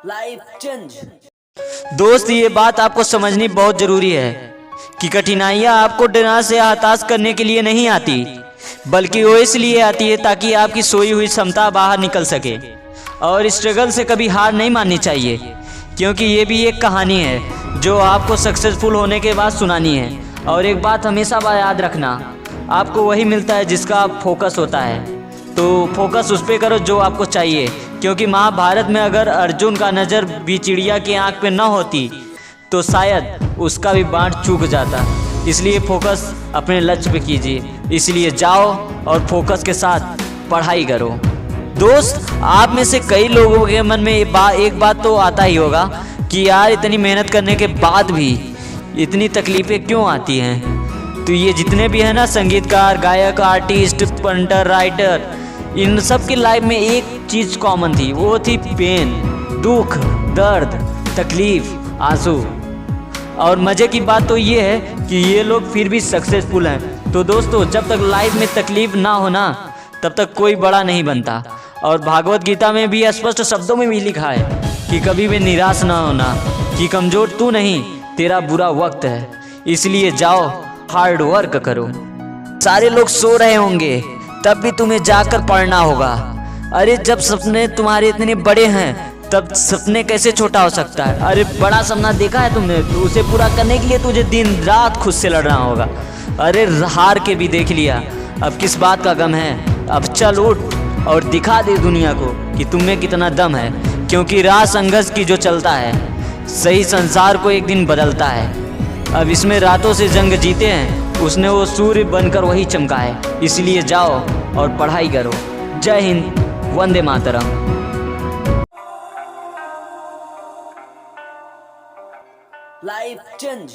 Life change. दोस्त, ये बात आपको समझनी बहुत जरूरी है कि कठिनाइयाँ आपको डरा से हताश करने के लिए नहीं आती, बल्कि वो इसलिए आती है ताकि आपकी सोई हुई क्षमता बाहर निकल सके। और स्ट्रगल से कभी हार नहीं माननी चाहिए, क्योंकि ये भी एक कहानी है जो आपको सक्सेसफुल होने के बाद सुनानी है। और एक बात हमेशा याद रखना, आपको वही मिलता है जिसका फोकस होता है, तो फोकस उस पर करो जो आपको चाहिए। क्योंकि महाभारत में अगर अर्जुन का नज़र भी चिड़िया की आंख पे न होती तो शायद उसका भी बाण चूक जाता। इसलिए फोकस अपने लक्ष्य पे कीजिए, इसलिए जाओ और फोकस के साथ पढ़ाई करो। दोस्त, आप में से कई लोगों के मन में एक बात तो आता ही होगा कि यार इतनी मेहनत करने के बाद भी इतनी तकलीफ़ें क्यों आती हैं। तो ये जितने भी हैं ना, संगीतकार, गायक, आर्टिस्ट, पेंटर, राइटर, इन सब की लाइफ में एक चीज़ कॉमन थी, वो थी पेन, दुख, दर्द, तकलीफ, आंसू। और मज़े की बात तो ये है कि ये लोग फिर भी सक्सेसफुल हैं। तो दोस्तों, जब तक लाइफ में तकलीफ ना हो ना, तब तक कोई बड़ा नहीं बनता। और भागवत गीता में भी स्पष्ट शब्दों में भी लिखा है कि कभी भी निराश ना होना, कि कमज़ोर तू नहीं, तेरा बुरा वक्त है। इसलिए जाओ, हार्ड वर्क करो। सारे लोग सो रहे होंगे, तब भी तुम्हें जाकर पढ़ना होगा। अरे जब सपने तुम्हारे इतने बड़े हैं, तब सपने कैसे छोटा हो सकता है। अरे बड़ा सपना देखा है तुमने, तो उसे पूरा करने के लिए तुझे दिन रात खुद से लड़ना होगा। अरे हार के भी देख लिया, अब किस बात का गम है। अब चल उठ और दिखा दे दुनिया को कि तुम्हें कितना दम है। क्योंकि राह संघर्ष की जो चलता है, सही संसार को एक दिन बदलता है। अब इसमें रातों से जंग जीते हैं, उसने वो सूर्य बनकर वही चमका है। इसलिए जाओ और पढ़ाई करो। जय हिंद, वंदे मातरम। Life change.